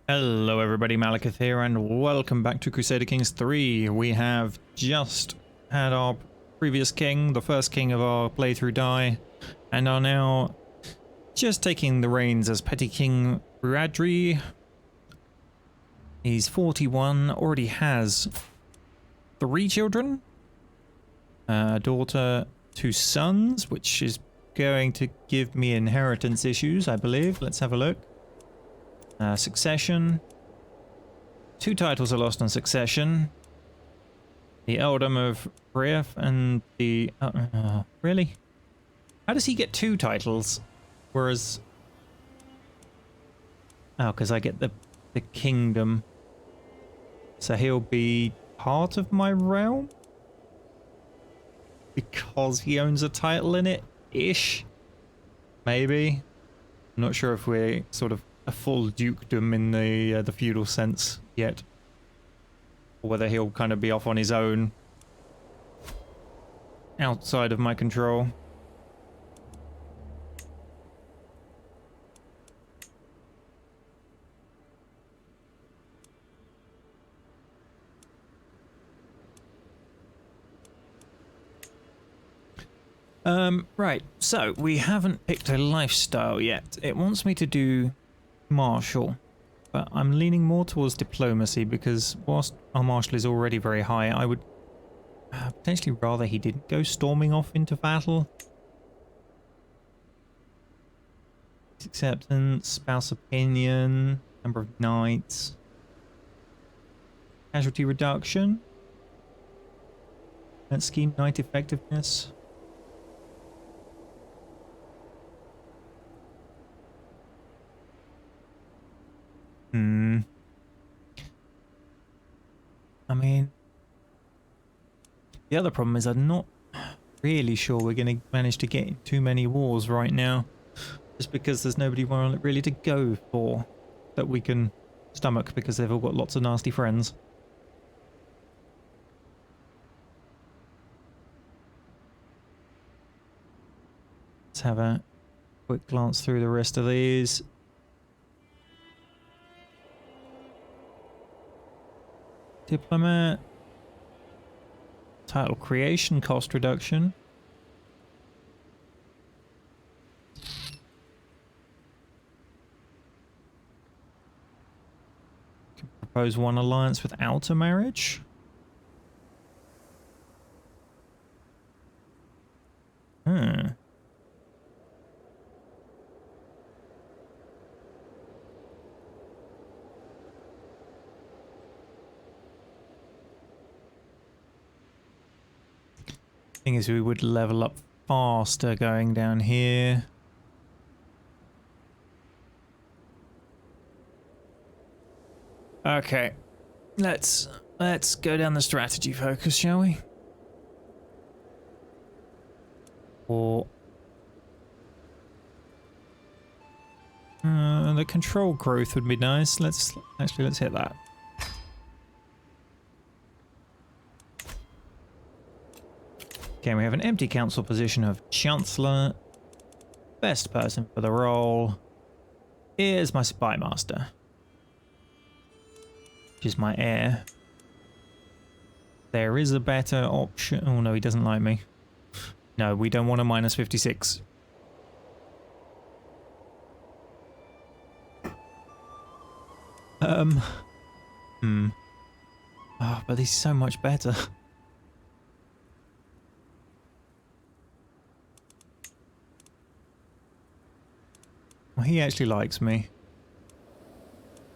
Hello everybody, Malakith here and welcome back to Crusader Kings 3. We have just had our previous king, the first king of our playthrough, die, and are now just taking the reins as Petty King Ruadri. He's 41, already has 3 children, a daughter, 2 sons, which is going to give me inheritance issues, I believe. Let's have a look. Succession. 2 titles are lost on succession. The Earldom of Brief and the... really? How does he get 2 titles? Whereas... oh, because I get the kingdom. So he'll be part of my realm? Because he owns a title in it? Ish? Maybe? I'm not sure if we're sort of a full dukedom in the feudal sense yet, or whether he'll kind of be off on his own, outside of my control. Right, so we haven't picked a lifestyle yet. It wants me to do martial, but I'm leaning more towards diplomacy because whilst our martial is already very high, I would potentially rather he didn't go storming off into battle. Acceptance, spouse opinion, number of knights, casualty reduction, that scheme, knight effectiveness. I mean, the other problem is I'm not really sure we're going to manage to get in too many wars right now, just because there's nobody really to go for that we can stomach, because they've all got lots of nasty friends. Let's have a quick glance through the rest of these. Diplomat, title creation, cost reduction. Can propose one alliance without a marriage. Thing is, we would level up faster going down here. Okay, let's go down the strategy focus, shall we? Or the control growth would be nice. Let's hit that. Okay, we have an empty council position of Chancellor. Best person for the role is my spy master, which is my heir. There is a better option. Oh no, he doesn't like me. No, we don't want a minus 56. Oh, but he's so much better. Well, he actually likes me.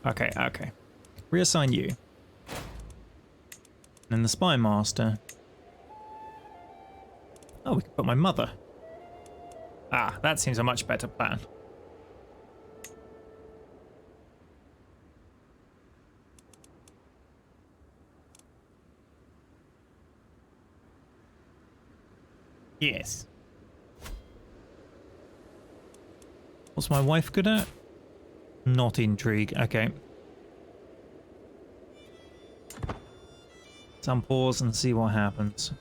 Okay. Reassign you. And the spy master. Oh, we can put my mother. Ah, that seems a much better plan. Yes. What's my wife good at? Not intrigue. Okay. Let's unpause and see what happens.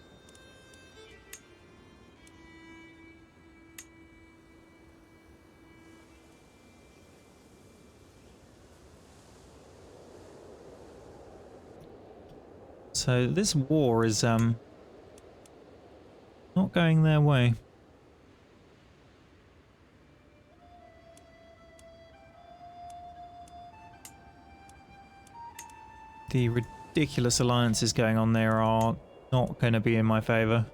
So this war is not going their way. The ridiculous alliances going on there are not going to be in my favour.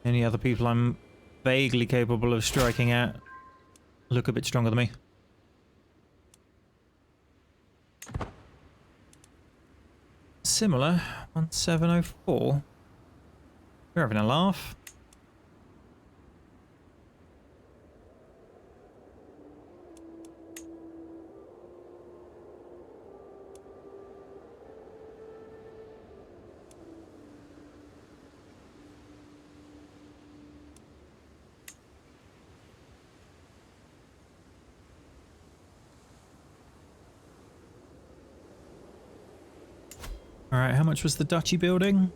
Any other people I'm vaguely capable of striking at look a bit stronger than me. Similar, 1704. You're having a laugh. Alright, how much was the duchy building?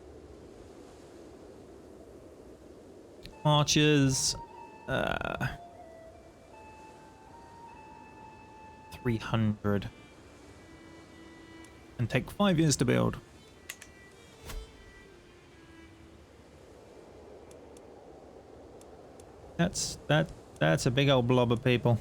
Archers, 300. And take 5 years to build. That's a big old blob of people.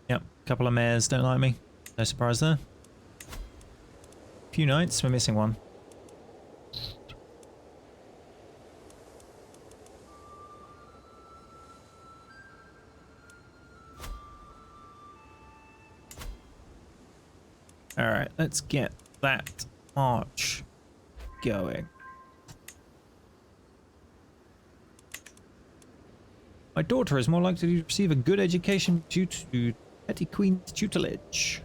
Yep, couple of mayors don't like me. No surprise there. Few knights, we're missing one. Alright, let's get that march going. My daughter is more likely to receive a good education due to Petty Queen's tutelage.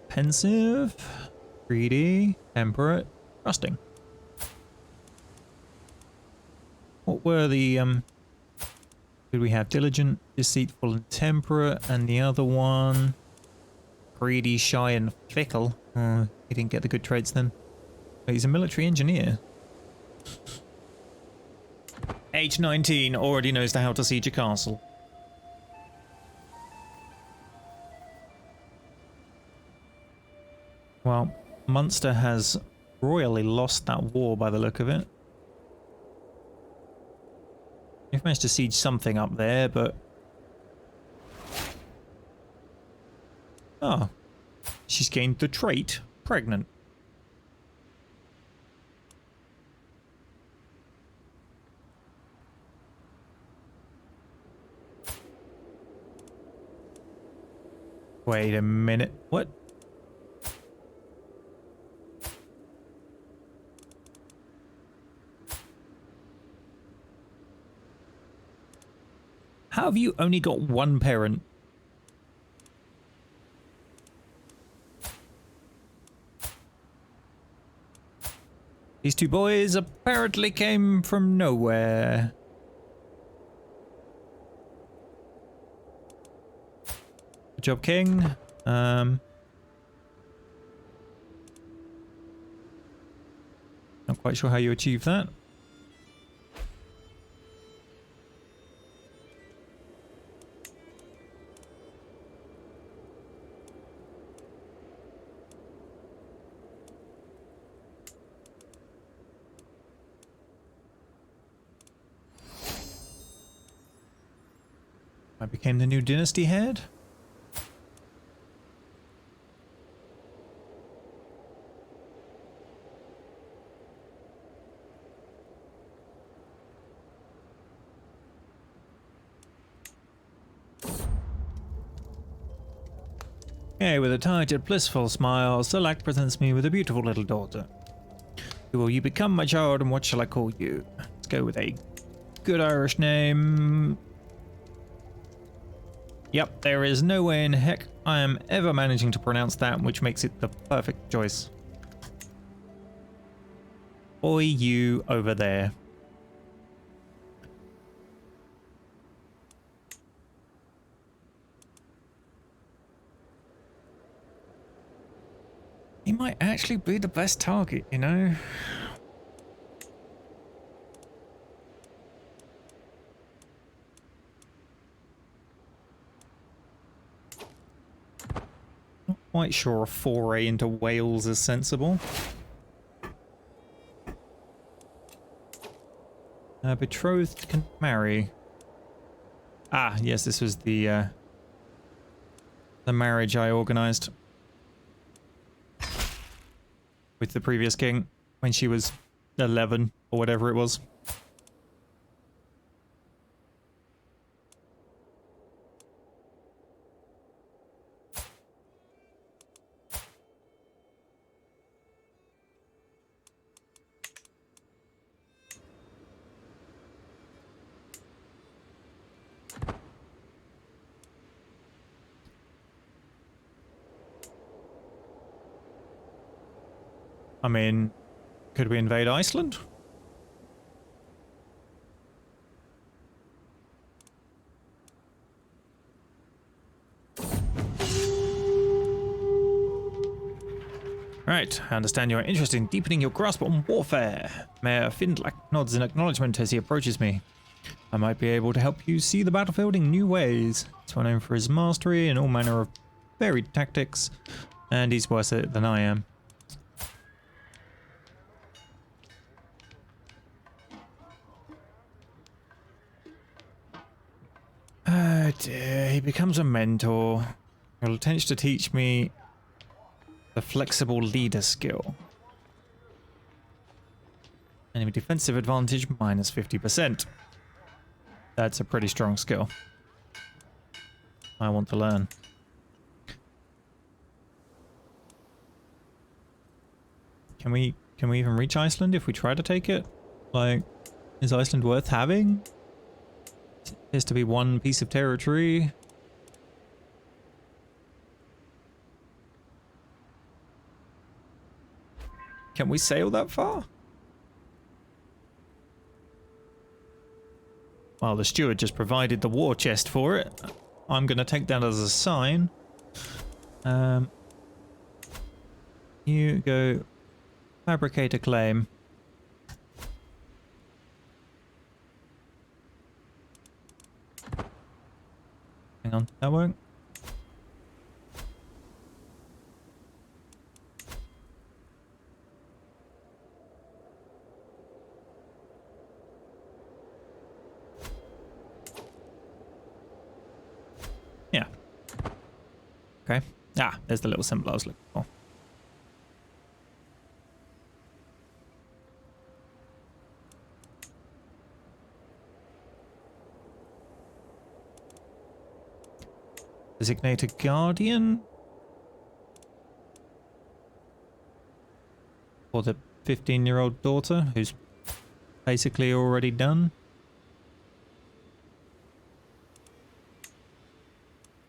Pensive, greedy, temperate, trusting. What were the did we have? Diligent, deceitful, and temperate, and the other one greedy, shy, and fickle. He didn't get the good traits then. But he's a military engineer. Age 19, already knows how to siege a castle. Well, Munster has royally lost that war by the look of it. We've managed to siege something up there, but... Oh. She's gained the trait, pregnant. Wait a minute, what? How have you only got one parent? These two boys apparently came from nowhere. Good job, King. Not quite sure how you achieve that. I became the new dynasty head. Okay, with a tight yet blissful smile, Select presents me with a beautiful little daughter. Who will you become, my child, and what shall I call you? Let's go with a good Irish name. Yep, there is no way in heck I am ever managing to pronounce that, which makes it the perfect choice. Boy, you over there. He might actually be the best target, you know? quite sure a foray into Wales is sensible. Betrothed can marry. Ah, yes, this was the marriage I organised with the previous king when she was 11 or whatever it was. I mean, could we invade Iceland? Right, I understand you are interested in deepening your grasp on warfare. Mayor Findlack nods in acknowledgement as he approaches me. I might be able to help you see the battlefield in new ways. He's well known for his mastery in all manner of varied tactics, and he's worse at it than I am. Oh dear, he becomes a mentor. He'll attempt to teach me the flexible leader skill. Enemy defensive advantage minus 50%. That's a pretty strong skill. I want to learn. Can we even reach Iceland if we try to take it? Like, is Iceland worth having? Appears to be one piece of territory. Can we sail that far? Well, the steward just provided the war chest for it. I'm going to take that as a sign. You go fabricate a claim. Hang on, that won't. Yeah. Okay. Ah, there's the little symbol I was looking for. Designate a guardian for the 15-year-old daughter who's basically already done.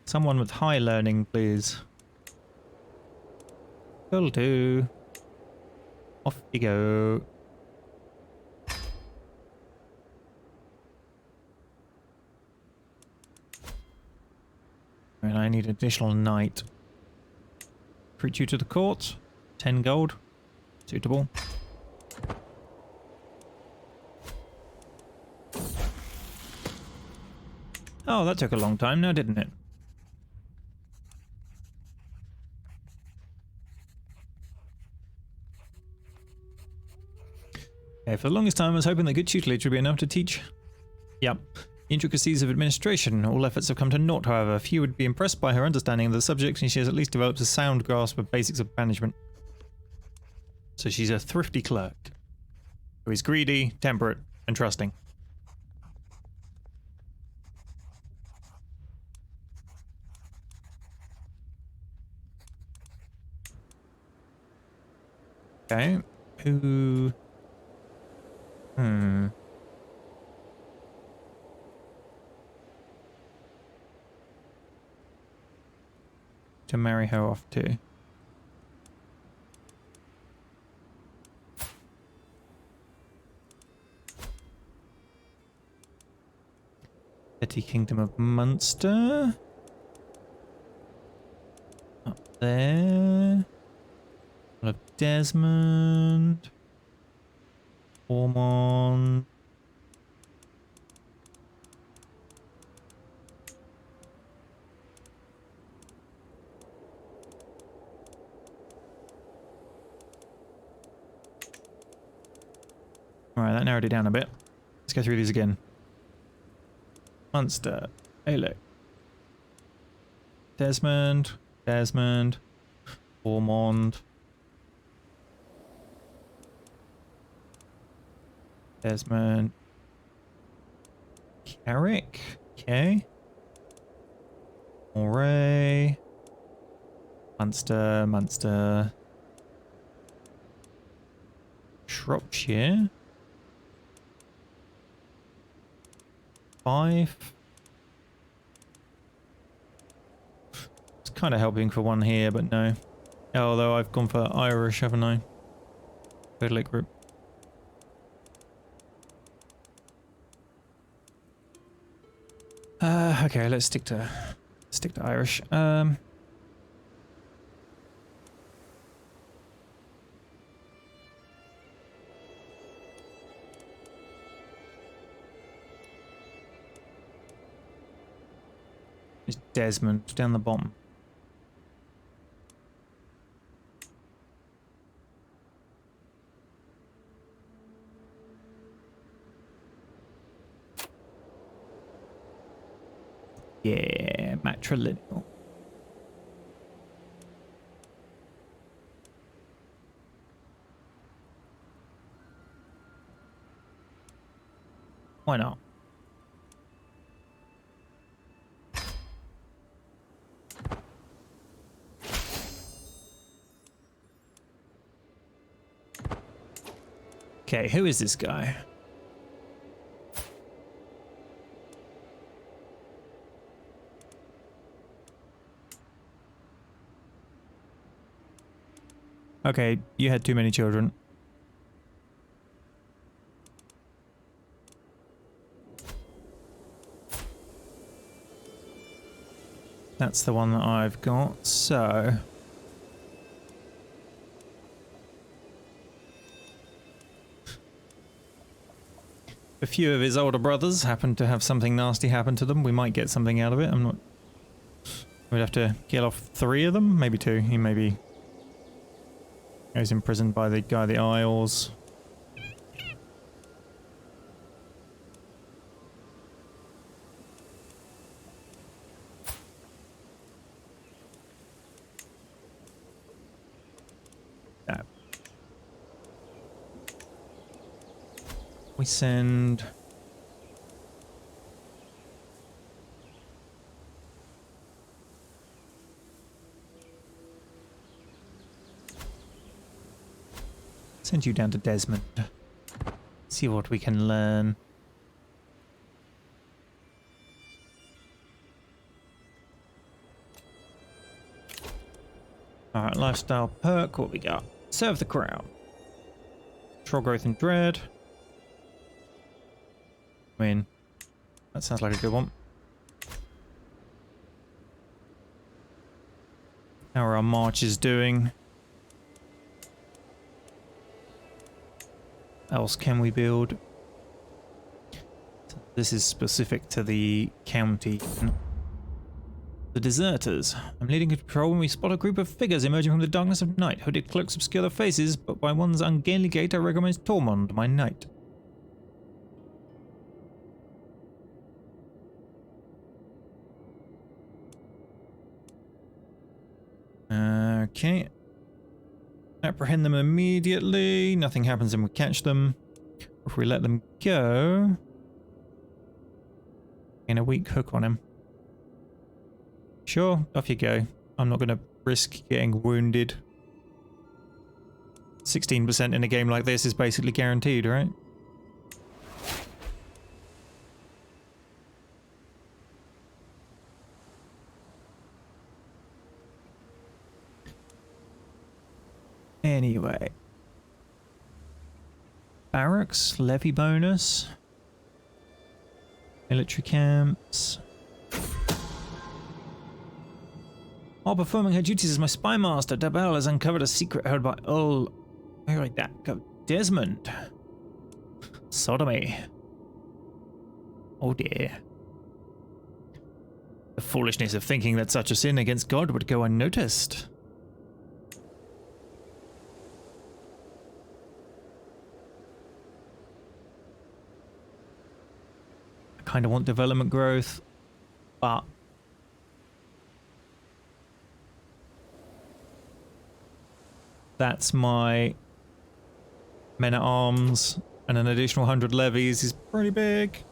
Someone with high learning, please. Will do. Off you go. And I need additional knight. Recruit you to the court. 10 gold. Suitable. Oh, that took a long time now, didn't it? Okay, for the longest time I was hoping that good tutelage would be enough to teach. Yep. Intricacies of administration. All efforts have come to naught, however. Few would be impressed by her understanding of the subject, and she has at least developed a sound grasp of basics of management. So she's a thrifty clerk, who is greedy, temperate, and trusting. Okay. Who... to marry her off to. Petty Kingdom of Munster. Up there. Of Desmond. Ormond. Alright, that narrowed it down a bit. Let's go through these again. Munster, Alec, Desmond, Ormond, Desmond, Carrick, okay, Moray, Munster, Shropshire, 5. It's kind of helping for one here, but no. Although I've gone for Irish, haven't I? Catholic group. Okay, let's stick to Irish. It's Desmond down the bottom. Yeah, matrilineal. Why not? Okay, who is this guy? Okay, you had too many children. That's the one that I've got, so... A few of his older brothers happen to have something nasty happen to them. We might get something out of it. I'm not... We'd have to kill off 3 of them? Maybe 2. He maybe... goes imprisoned by the guy at the Isles. That. We send... Send you down to Desmond. See what we can learn. Alright, lifestyle perk, what we got? Serve the crown. Control growth and dread. I mean, that sounds like a good one. How are our marches doing? Else can we build? This is specific to the county. The deserters. I'm leading a patrol when we spot a group of figures emerging from the darkness of night. Hooded cloaks obscure their faces, but by one's ungainly gait I recognize Tormund, my knight. Okay. Apprehend them immediately. Nothing happens and we catch them. If we let them go... in a weak hook on him. Sure, off you go. I'm not going to risk getting wounded. 16% in a game like this is basically guaranteed, right? Anyway. Barracks, levy bonus. Military camps. While performing her duties as my spy master, Dabel has uncovered a secret held by Desmond. Sodomy. Oh dear. The foolishness of thinking that such a sin against God would go unnoticed. kind of want development growth, but that's my men at arms, and an additional 100 levies is pretty big.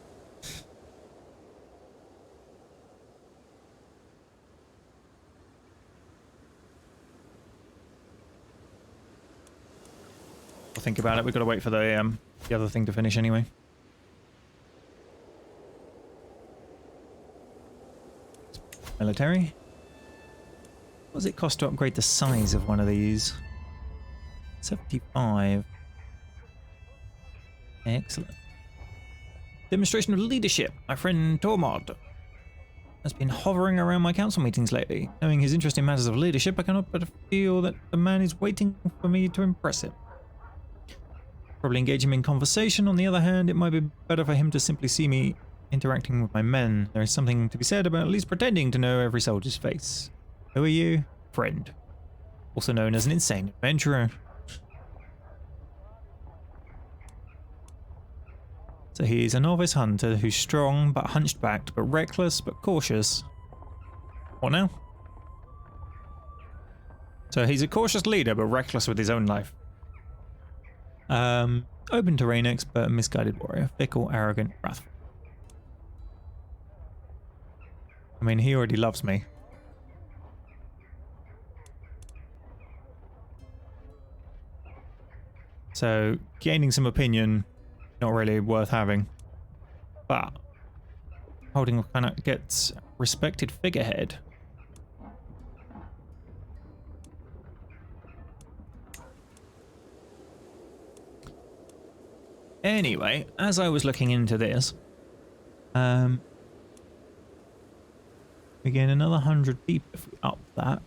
I'll think about it. We've got to wait for the other thing to finish anyway. Military. What does it cost to upgrade the size of one of these? 75. Excellent. Demonstration of leadership. My friend Tormod has been hovering around my council meetings lately. Knowing his interest in matters of leadership, I cannot but feel that the man is waiting for me to impress him. Probably engage him in conversation. On the other hand, it might be better for him to simply see me interacting with my men. There is something to be said about at least pretending to know every soldier's face. Who are you? Friend. Also known as an insane adventurer. So he's a novice hunter who's strong but hunched-backed, but reckless but cautious. What now? So he's a cautious leader but reckless with his own life. Open terrain expert, misguided warrior, fickle, arrogant, wrathful. I mean, he already loves me. So gaining some opinion, not really worth having. But holding kind of gets respected figurehead. Anyway, as I was looking into this, we gain another 100 people if we up that.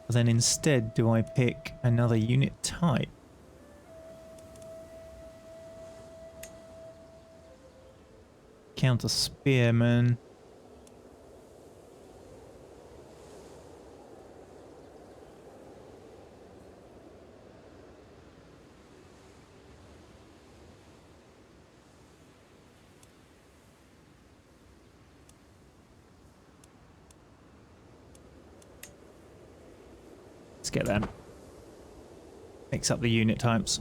But then instead, do I pick another unit type? Counter spearman. Let's get that. Mix up the unit types.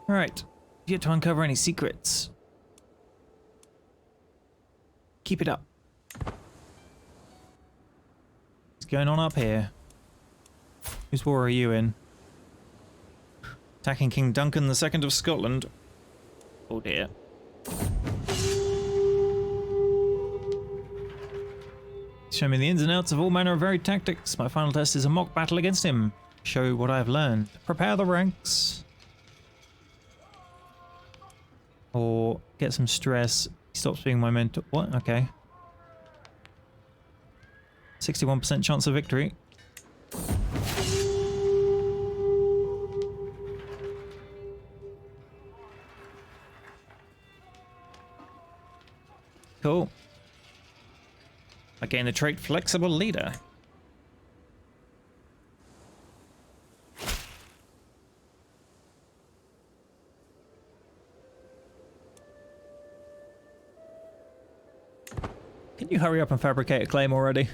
Alright, yet to uncover any secrets. Keep it up. What's going on up here? Whose war are you in? Attacking King Duncan II of Scotland. Oh dear. Show me the ins and outs of all manner of varied tactics. My final test is a mock battle against him. Show what I have learned. Prepare the ranks. Or get some stress. He stops being my mentor. What? Okay. 61% chance of victory. Cool. I gain the trait Flexible Leader. Can you hurry up and fabricate a claim already?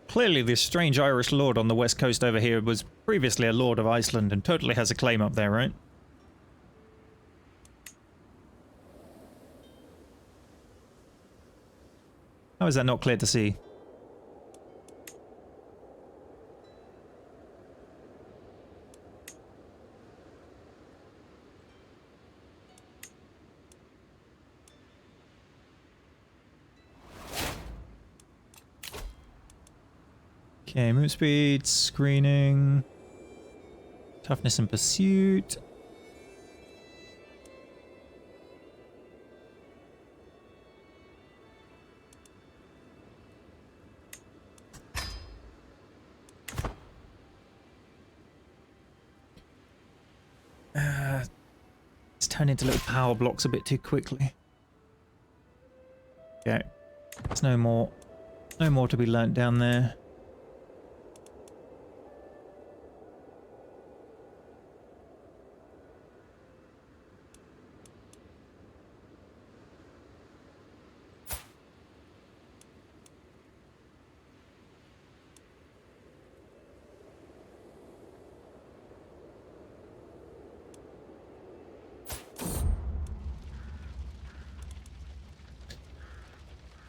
Clearly this strange Irish lord on the west coast over here was previously a lord of Iceland and totally has a claim up there, right? How is that not clear to see? Okay, move speed, screening, toughness and pursuit. turn into little power blocks a bit too quickly. Okay. There's no more to be learnt down there.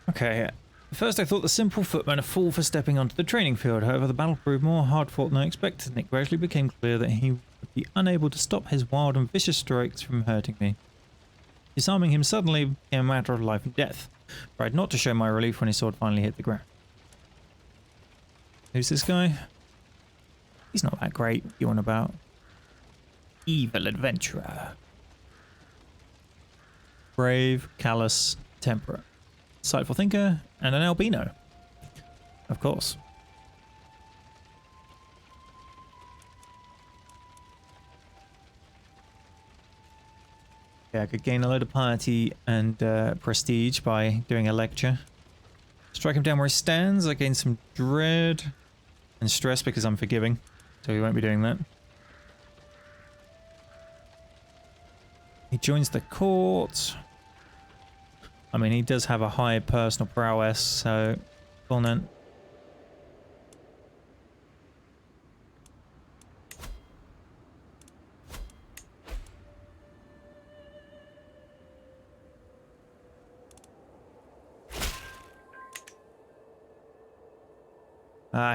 Okay, at first I thought the simple footman a fool for stepping onto the training field. However, the battle proved more hard-fought than I expected, and it gradually became clear that he would be unable to stop his wild and vicious strikes from hurting me. Disarming him suddenly became a matter of life and death. I tried not to show my relief when his sword finally hit the ground. Who's this guy? He's not that great. What are you on about? Evil adventurer. Brave, callous, temperate. Insightful thinker, and an albino. Of course. Yeah, I could gain a load of piety and prestige by doing a lecture. Strike him down where he stands. I gain some dread and stress because I'm forgiving, so we won't be doing that. He joins the court. I mean, he does have a high personal prowess, so go on then.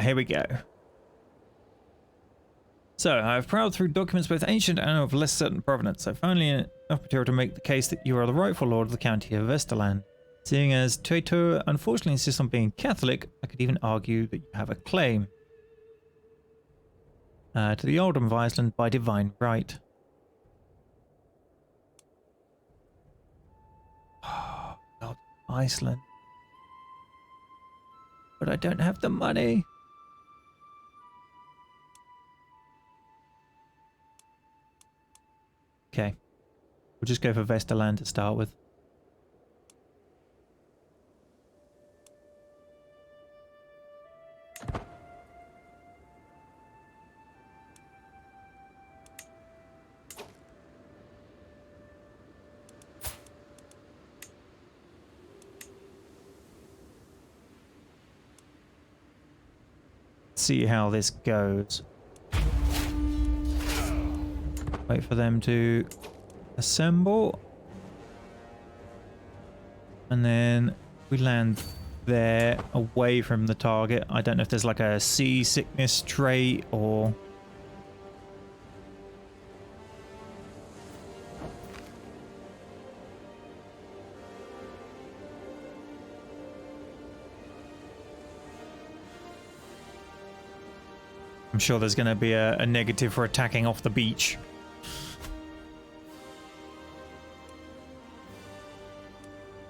Here we go. So, I have prowled through documents both ancient and of less certain provenance. I finally enough material to make the case that you are the rightful lord of the county of Vesterland. Seeing as Teutor unfortunately insists on being Catholic, I could even argue that you have a claim to the earldom of Iceland by divine right. Oh, God, Iceland. But I don't have the money. Okay. We'll just go for Vesterland to start with. See how this goes. Wait for them to assemble. And then we land there away from the target. I don't know if there's like a seasickness trait or... I'm sure there's going to be a negative for attacking off the beach.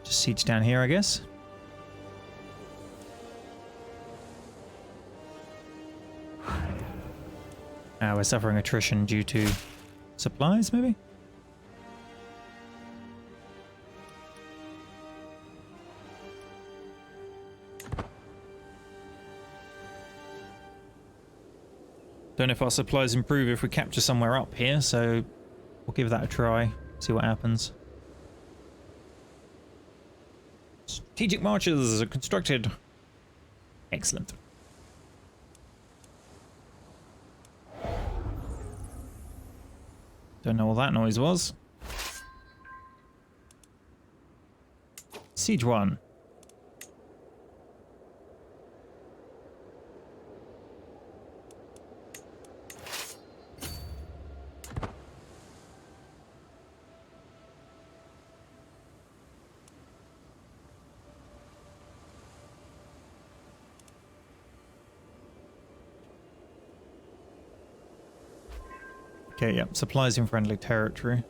Just siege down here, I guess. We're suffering attrition due to supplies, maybe? Don't know if our supplies improve if we capture somewhere up here, so we'll give that a try, see what happens. Strategic marches are constructed. Excellent. Don't know what that noise was. Siege 1. Okay, yep, supplies in friendly territory.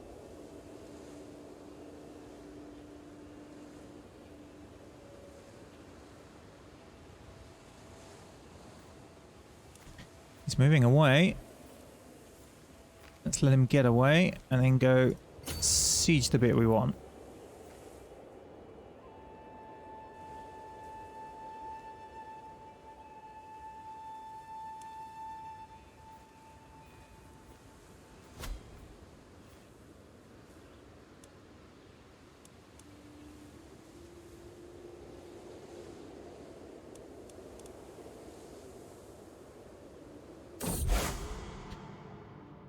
He's moving away. Let's let him get away and then go siege the bit we want.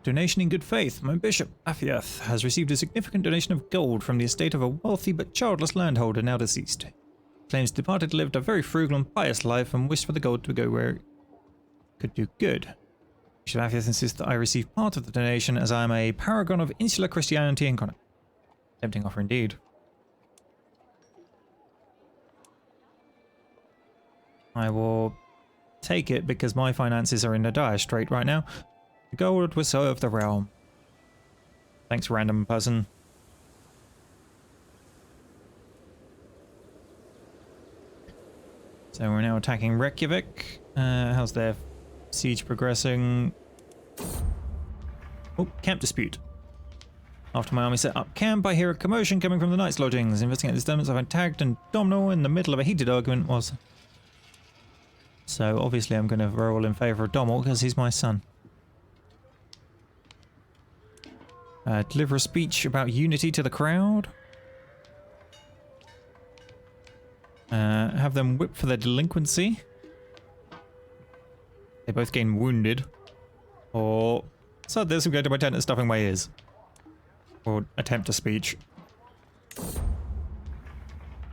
Donation in good faith. My bishop, Afiath, has received a significant donation of gold from the estate of a wealthy but childless landholder now deceased. Claims departed lived a very frugal and pious life and wished for the gold to go where it could do good. Bishop Afiath insists that I receive part of the donation as I am a paragon of insular Christianity and conduct. Tempting offer indeed. I will take it because my finances are in a dire strait right now. The gold will serve the realm. Thanks, random person. So we're now attacking Reykjavik. How's their siege progressing? Oh, camp dispute. After my army set up camp, I hear a commotion coming from the Knights' lodgings. Investigating the disturbance, I find tagged and Domhnall in the middle of a heated argument was... So obviously I'm going to roll in favour of Domhnall because he's my son. Deliver a speech about unity to the crowd. Have them whipped for their delinquency. They both gain wounded. Or... So this will go to my tent and stuffing my ears. Or attempt a speech.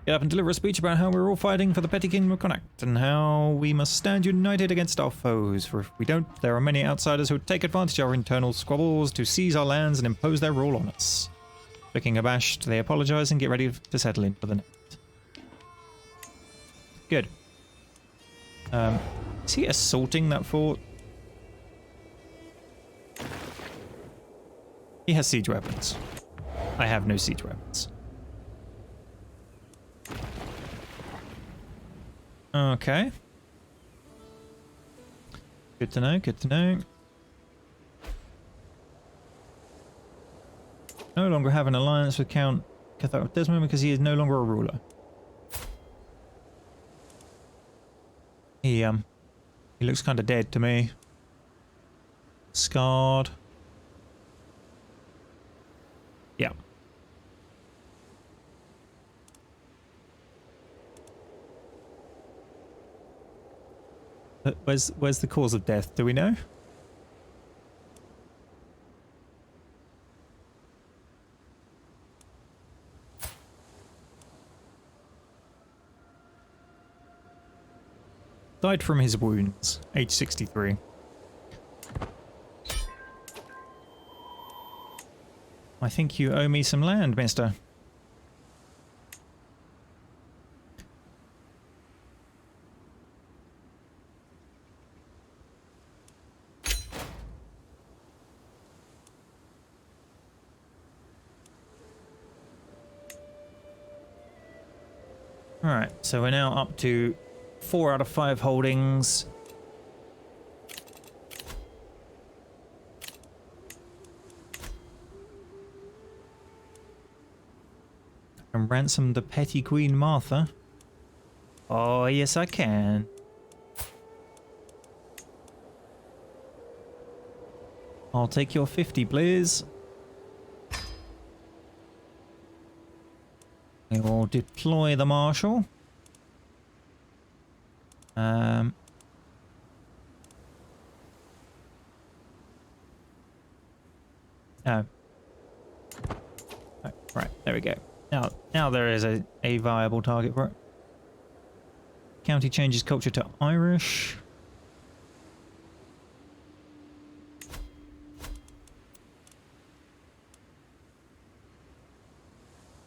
Get up and deliver a speech about how we're all fighting for the petty kingdom of Connacht and how we must stand united against our foes, for if we don't, there are many outsiders who would take advantage of our internal squabbles to seize our lands and impose their rule on us. Looking abashed, they apologise and get ready to settle in for the night. Good. Is he assaulting that fort? He has siege weapons. I have no siege weapons. Okay. Good to know, good to know. No longer have an alliance with Count Cathar Desmond because he is no longer a ruler. He looks kind of dead to me. Scarred. Yeah. But where's the cause of death? Do we know? Died from his wounds, age 63. I think you owe me some land, mister. Alright, so we're now up to 4 out of 5 holdings. I can ransom the petty Queen Martha. Oh, yes I can. I'll take your 50, please. We will deploy the Marshal. Oh. Right, there we go. Now there is a viable target for it. County changes culture to Irish.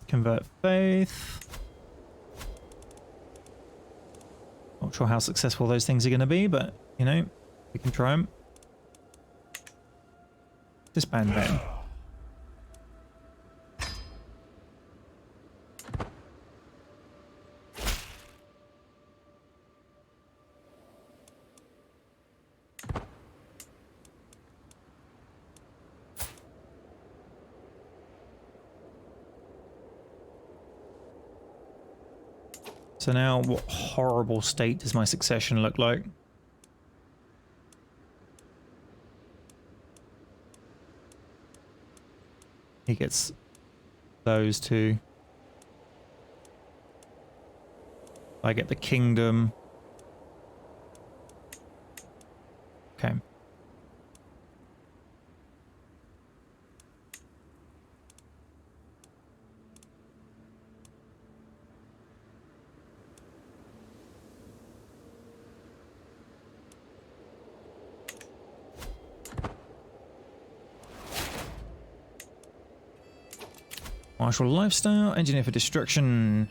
Convert faith. Not sure how successful those things are going to be, but, you know, we can try them. Disband them. So now what horrible state does my succession look like? He gets those two. I get the kingdom. Okay. Martial lifestyle, engineer for destruction.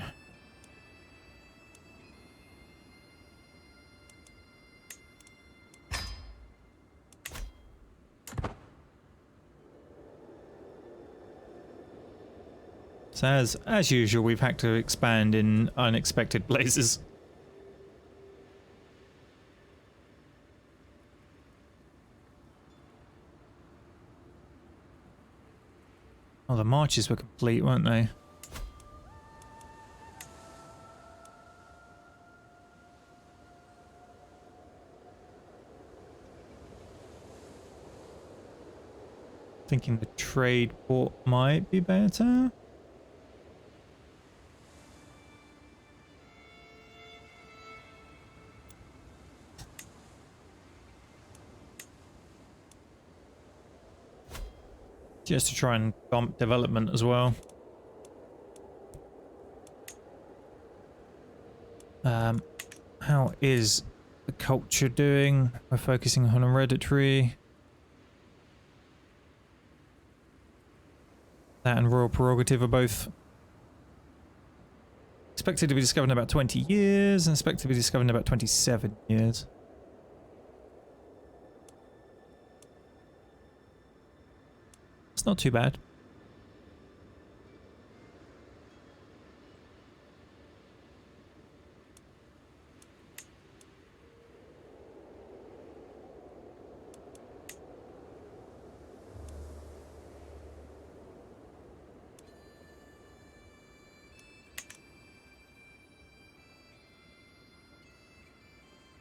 So as usual, we've had to expand in unexpected places. Oh, the marches were complete, weren't they? Thinking the trade port might be better. Just to try and bump development as well. How is the culture doing? We're focusing on hereditary. That and royal prerogative are both expected to be discovered in about 20 years and expected to be discovered in about 27 years. It's not too bad.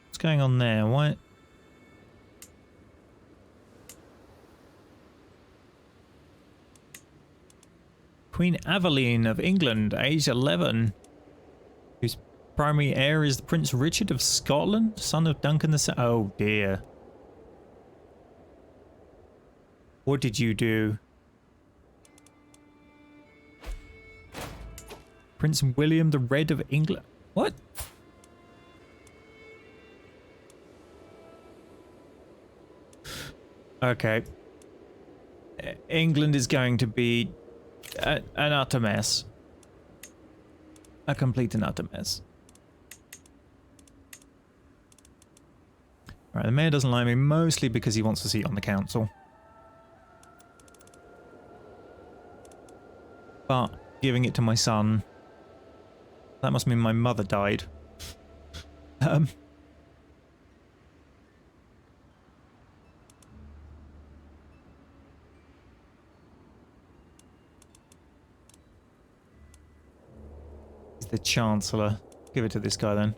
What's going on there? Why? Queen Aveline of England, age 11, whose primary heir is Prince Richard of Scotland, son of Duncan the Oh dear. What did you do? Prince William the Red of England. What? Okay. England is going to be an utter mess. A complete and utter mess. Right, the mayor doesn't like me mostly because he wants a seat on the council. But giving it to my son, that must mean my mother died. The Chancellor. Give it to this guy then.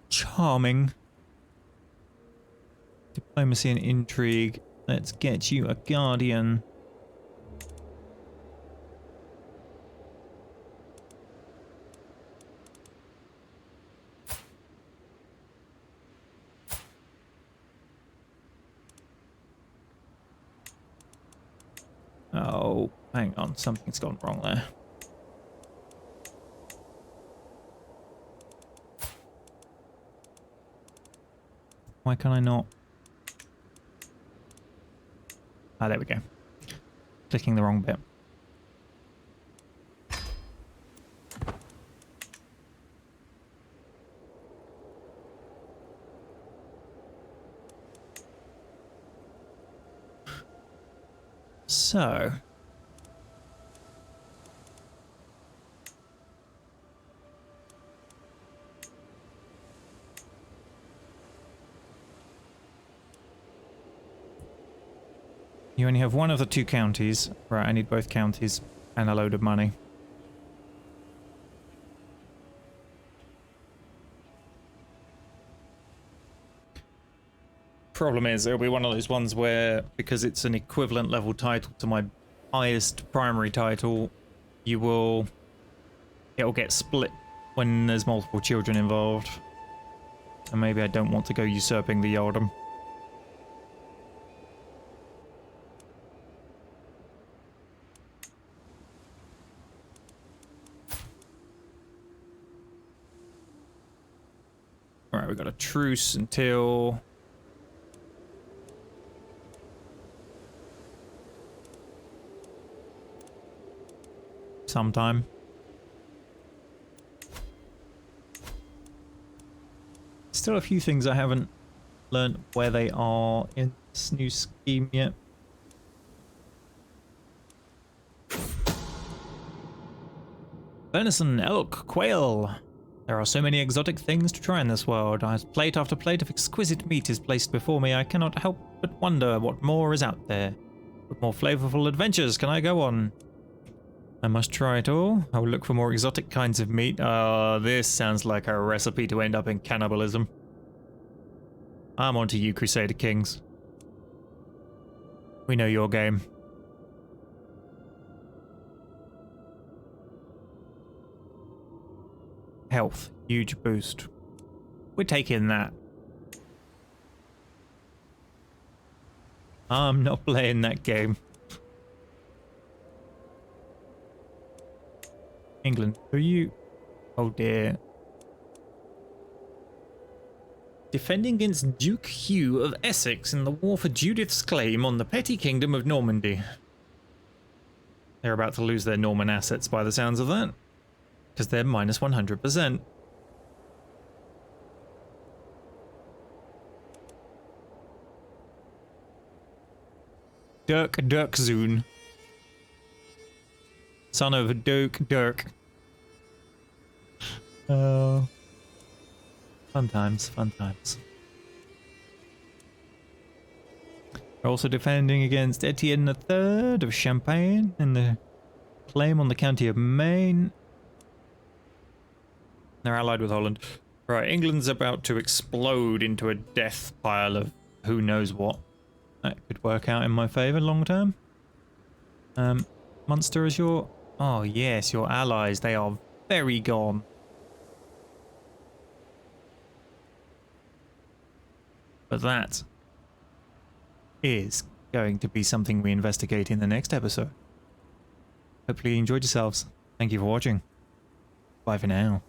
Charming. Diplomacy and intrigue. Let's get you a guardian. Oh, hang on. Something's gone wrong there. Why can I not? Ah, there we go. Clicking the wrong bit. So, You only have one of the two counties. Right, I need both counties and a load of money. Problem is, it'll be one of those ones where, because it's an equivalent level title to my highest primary title, it'll get split when there's multiple children involved. And maybe I don't want to go usurping the Yaldom. Alright, we've got a truce until... sometime. Still a few things I haven't learnt where they are in this new scheme yet. Venison, elk, quail. There are so many exotic things to try in this world. As plate after plate of exquisite meat is placed before me, I cannot help but wonder what more is out there. What more flavorful adventures can I go on? I must try it all. I will look for more exotic kinds of meat. This sounds like a recipe to end up in cannibalism. I'm on to you, Crusader Kings. We know your game. Health, huge boost. We're taking that. I'm not playing that game. England, who are you? Oh dear. Defending against Duke Hugh of Essex in the war for Judith's claim on the petty kingdom of Normandy. They're about to lose their Norman assets by the sounds of that. Because they're minus 100%. Dirkzoon. Son of Dirk. Oh. Fun times, fun times. They're also defending against Etienne III of Champagne in the claim on the county of Maine. They're allied with Holland. Right, England's about to explode into a death pile of who knows what. That could work out in my favour long term. Munster is your... Oh yes, your allies. They are very gone. But that is going to be something we investigate in the next episode. Hopefully you enjoyed yourselves. Thank you for watching. Bye for now.